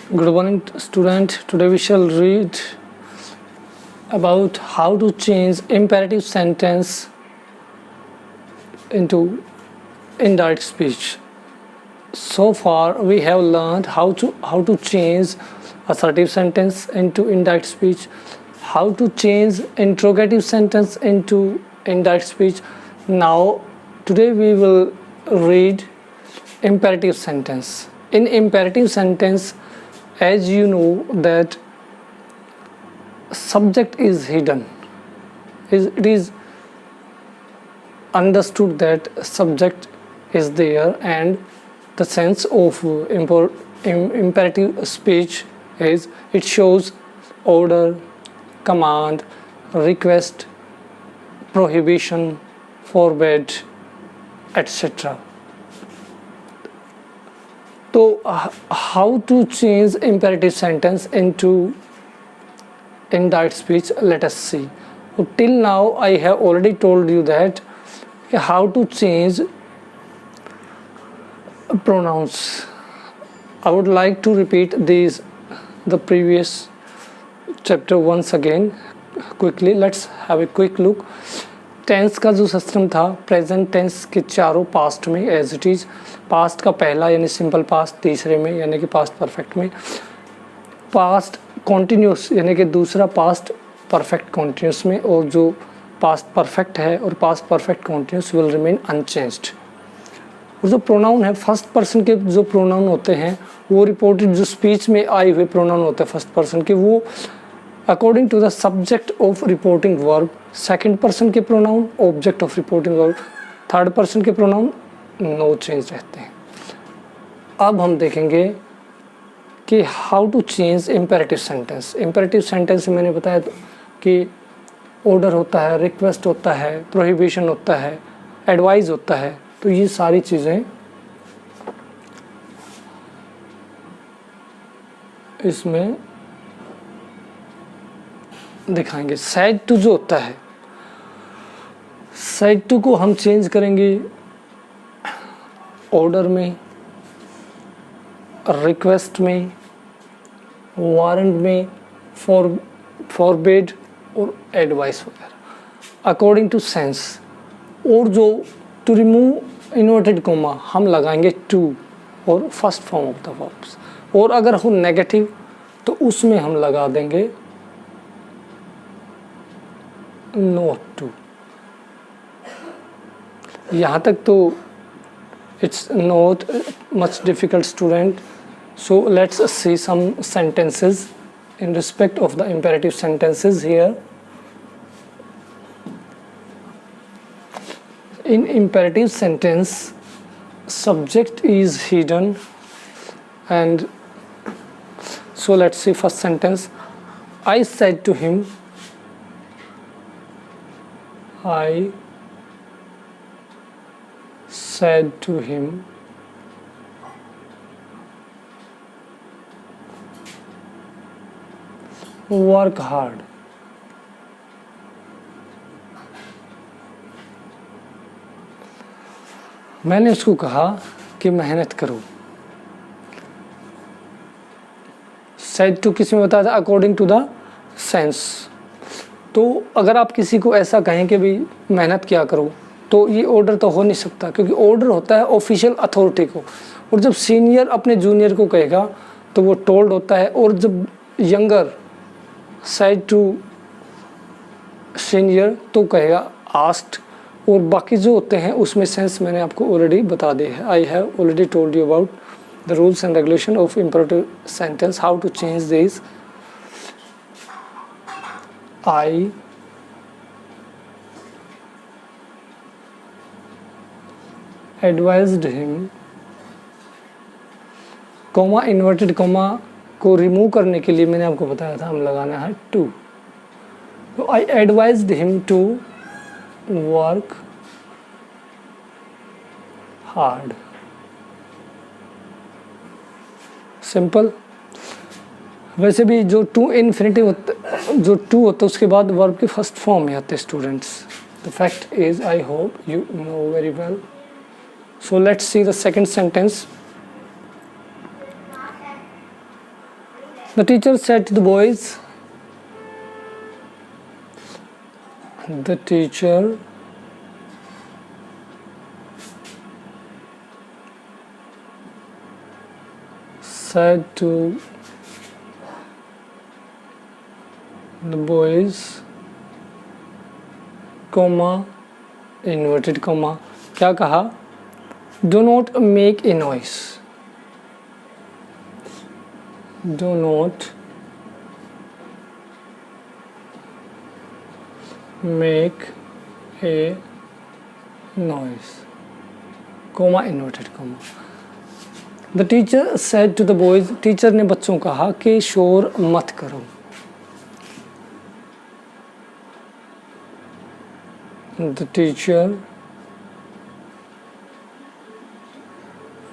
Good morning, student. Today we shall read about how to change imperative sentence into indirect speech. So far, we have learned how to change assertive sentence into indirect speech, how to change interrogative sentence into indirect speech. Now, today we will read imperative sentence. In imperative sentence, as you know that subject is hidden. It is understood that subject is there, and the sense of imperative speech is it shows order, command, request, prohibition, forbid, etc. So how to change imperative sentence into indirect speech, let us see. Till now I have already told you that how to change pronouns. I would like to repeat the previous chapter once again quickly. Let's have a quick look. Tense का जो system था, present tense के चारों past में as it is, past का पहला यानी simple past तीसरे में यानी कि पास्ट परफेक्ट में, पास्ट कॉन्टीन्यूस यानी कि दूसरा पास्ट परफेक्ट कॉन्टीन्यूस में, और जो पास्ट परफेक्ट है और past perfect continuous will remain unchanged. और जो प्रोनाउन है, फर्स्ट पर्सन के जो प्रोनाउन होते हैं वो रिपोर्टेड जो स्पीच में आए हुए प्रोनाउन होते हैं फर्स्ट पर्सन के, वो according to the subject of reporting verb, second person के pronoun object of reporting verb, third person के प्रोनाउन नो चेंज रहते हैं। अब हम देखेंगे कि how to change imperative sentence. Imperative sentence में मैंने बताया कि ऑर्डर होता है, रिक्वेस्ट होता है, प्रोहिबिशन होता है, एडवाइस होता है। तो ये सारी चीज़ें इसमें दिखाएंगे। सेड टू जो होता है, सेड टू को हम चेंज करेंगे ऑर्डर में, रिक्वेस्ट में, वारंट में, फॉरबिड और एडवाइस वगैरह अकॉर्डिंग टू सेंस। और जो टू रिमूव इन्वर्टेड कोमा हम लगाएंगे टू और first form of the verbs, और अगर हो नेगेटिव तो उसमें हम लगा देंगे नोट टू। यहाँ तक तो it's not much difficult, student. So let's see some sentences in respect of the imperative sentences here. In imperative sentence, subject is hidden, and so let's see first sentence. I said to him, I said to him, work hard. मैंने उसको कहा कि मेहनत करो। said to किस में बताया था? According to the sense. तो अगर आप किसी को ऐसा कहें कि भाई मेहनत किया करो, तो ये ऑर्डर तो हो नहीं सकता, क्योंकि ऑर्डर होता है ऑफिशियल अथॉरिटी को, और जब सीनियर अपने जूनियर को कहेगा तो वो टोल्ड होता है, और जब यंगर साइड टू सीनियर तो कहेगा आस्क्ड, और बाकी जो होते हैं उसमें सेंस मैंने आपको ऑलरेडी बता दिया है। I have already told you about the rules and regulation of imperative sentence, how to change this. I advised him, comma inverted comma को रिमूव करने के लिए मैंने आपको बताया था हम लगाना है टू। तो I advised him to work hard. Simple. वैसे भी जो टू इन्फिनिटिव होता, जो टू होता है उसके बाद वर्ब के फर्स्ट फॉर्म में आते students. The fact is I hope you know very well. So let's see the second sentence. The teacher said to the boys, the teacher said to the boys, comma, inverted comma, क्या कहा? Do not make a noise. Do not make a noise, comma, inverted comma. The teacher said to the boys, teacher ने बच्चों को कहा कि शोर मत करो. The teacher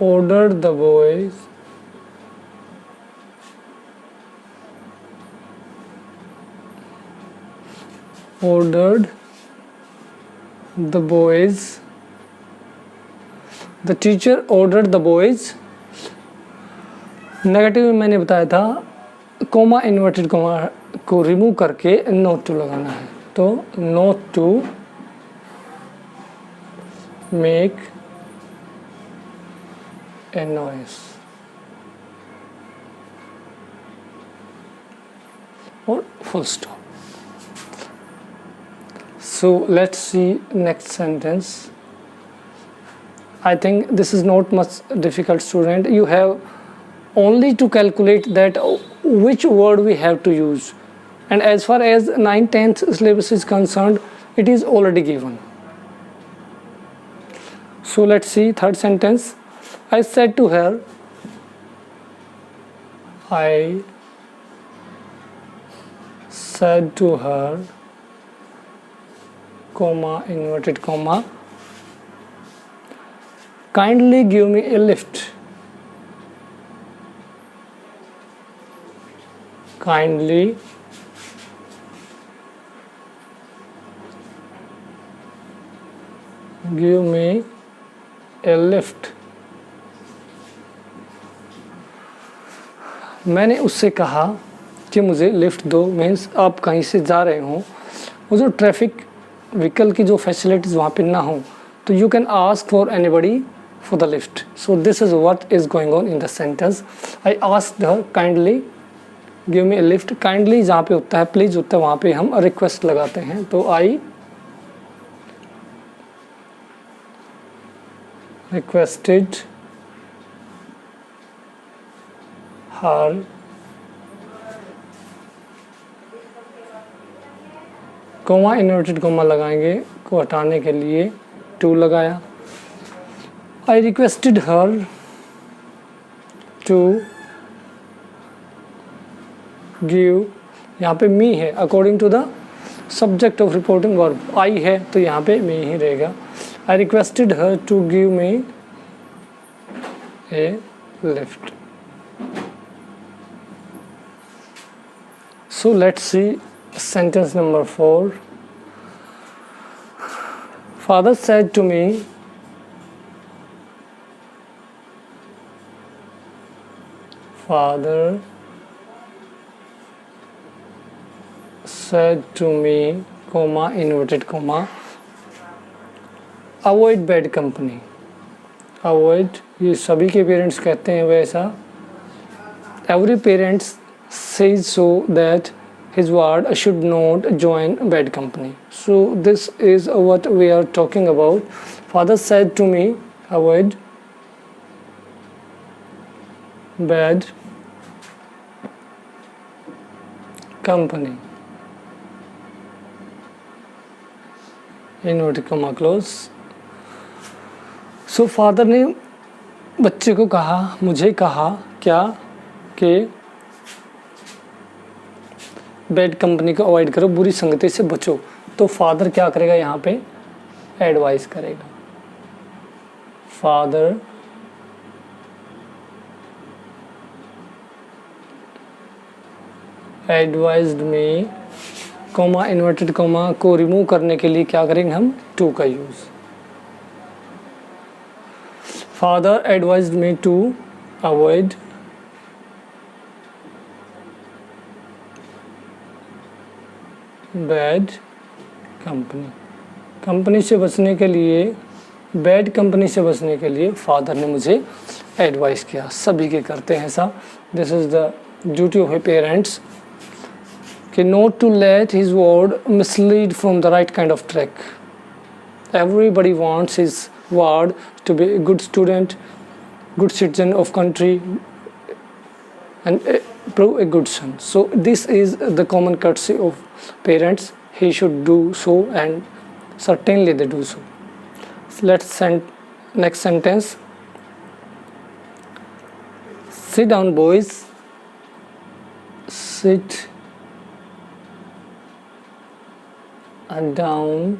ordered the boys the teacher ordered the boys. Negative में मैंने बताया था कोमा इन्वर्टेड कोमा को रिमूव करके नोट टू लगाना है, तो not to make a noise और full stop. So let's see next sentence. I think this is not much difficult, student. You have only to calculate that which word we have to use, and as far as 9th-10th syllabus is concerned, it is already given. So let's see third sentence. I said to her, comma, inverted comma, kindly give me a lift. Kindly give me a lift. मैंने उससे कहा कि मुझे lift दो. Means आप कहीं से जा रहे हो, वो जो ट्रैफिक व्हीकल की जो फैसिलिटीज़ वहाँ पे ना हो, तो you can ask for anybody for the lift. So this is what is going on in the sentence. I asked her kindly give me a lift. Kindly जहाँ पे होता है, प्लीज़ होता है, वहाँ पे हम रिक्वेस्ट लगाते हैं. तो I requested her comma inverted comma लगाएंगे को हटाने के लिए टू लगाया. I requested her to give, यहाँ पे मी है according to the subject of reporting verb. I है तो यहाँ पे मी ही रहेगा. I requested her to give me a lift. So let's see sentence number 4. Father said to me, comma, inverted comma, avoid bad company. Avoid, ये सभी के parents कहते हैं वैसा. Every parents says so that his ward should not join bad company. So this is what we are talking about. Father said to me, avoid bad company. Inverted comma close. So father ने बच्चे को कहा, मुझे कहा क्या कि bad company को avoid करो, बुरी संगति से बचो. तो फादर क्या करेगा, यहाँ पे एडवाइस करेगा. Father advised me, comma inverted comma को रिमूव करने के लिए क्या करेंगे हम, टू का use. Father advised me to avoid bad company. Company से बचने के लिए, बैड कंपनी से बचने के लिए फादर ने मुझे एडवाइस किया। सभी के करते हैं ऐसा। This is the duty of a parents कि not to let his ward mislead from the right kind of track. Everybody wants his ward to be a good student, good citizen of country, and prove a good son. So this is the common courtesy of parents. He should do so, and certainly they do so. Let's send next sentence. Sit down, boys. Sit down,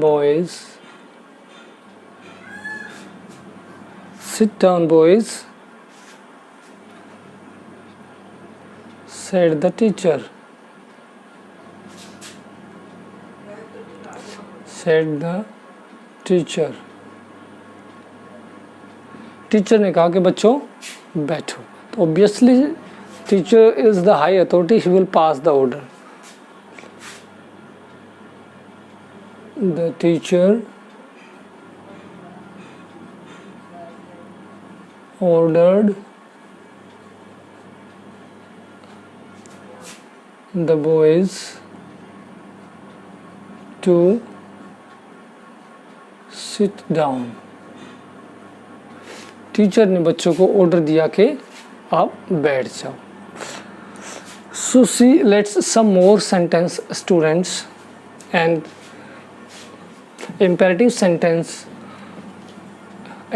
boys. Sit down, boys, said the teacher. Said the teacher. Teacher ने कहा कि बच्चों बैठो। तो obviously teacher is the high authority, he will pass the order. The teacher ordered the boys to sit down. Teacher ने बच्चों को order दिया कि आप बैठ जाओ। So see, let's some more sentence, students, and imperative sentence.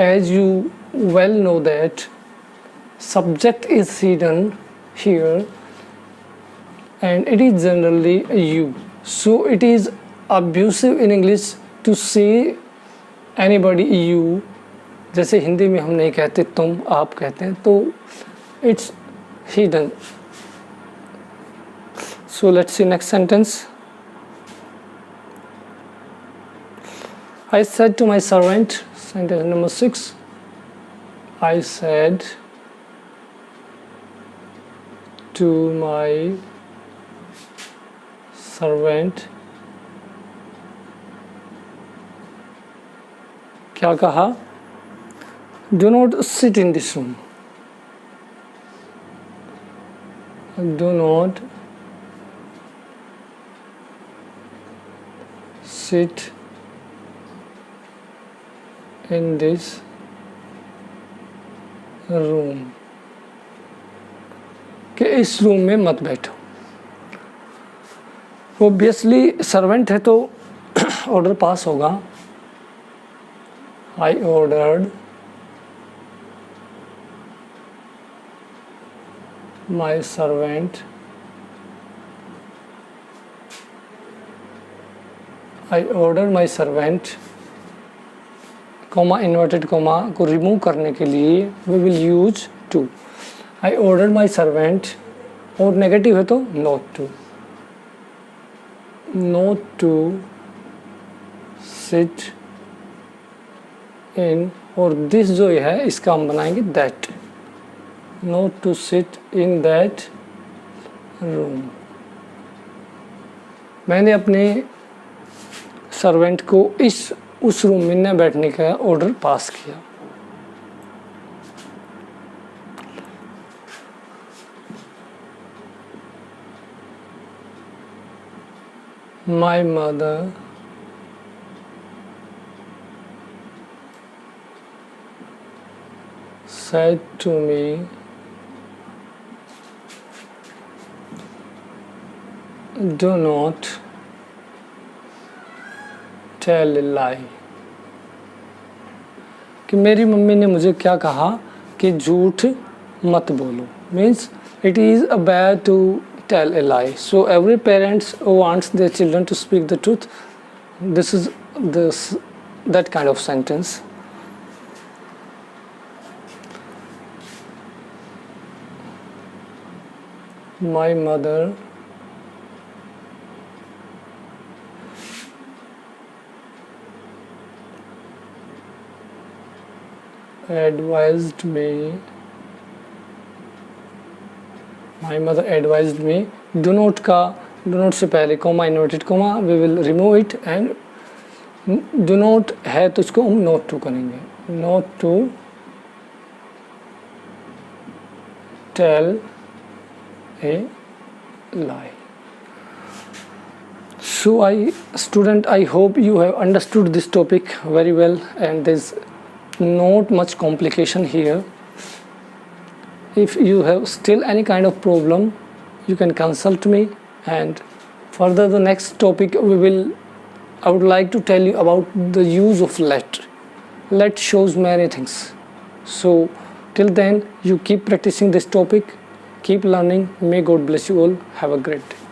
As you well know that subject is hidden here and it is generally you, so it is abusive in English to say anybody you. जैसे हिंदी में हम नहीं कहते तुम, आप कहते हैं, तो it's hidden. So let's see next sentence. I said to my servant, sentence number 6. I said to my servant, क्या कहा? Do not sit in this room. Do not sit in this room, कि इस room में मत बैठो। Obviously servant है तो order pass होगा। I ordered my servant, I order my servant, comma inverted comma को रिमूव करने के लिए we will use to. I order my servant, और नेगेटिव है तो नॉट टू सिट इन, और दिस जो है इसका हम बनाएंगे that, not to sit in that room. मैंने अपने सर्वेंट को उस रूम में न बैठने का ऑर्डर पास किया। My mother said to me, do not tell a lie. कि मेरी मम्मी ने मुझे क्या कहा कि झूठ मत बोलो, means it is bad to tell a lie. So every parents wants their children to speak the truth. This is that kind of sentence. My mother advised me, my mother advised me, do not का do not से पहले comma inverted comma, we will remove it and do not है तो इसको हम not to करेंगे, not to tell a lie. So student, I hope you have understood this topic very well and there's not much complication here. If you have still any kind of problem, you can consult me, and further the next topic I would like to tell you about the use of let. Let shows many things. So till then, you keep practicing this topic, keep learning. May God bless you all. Have a great day.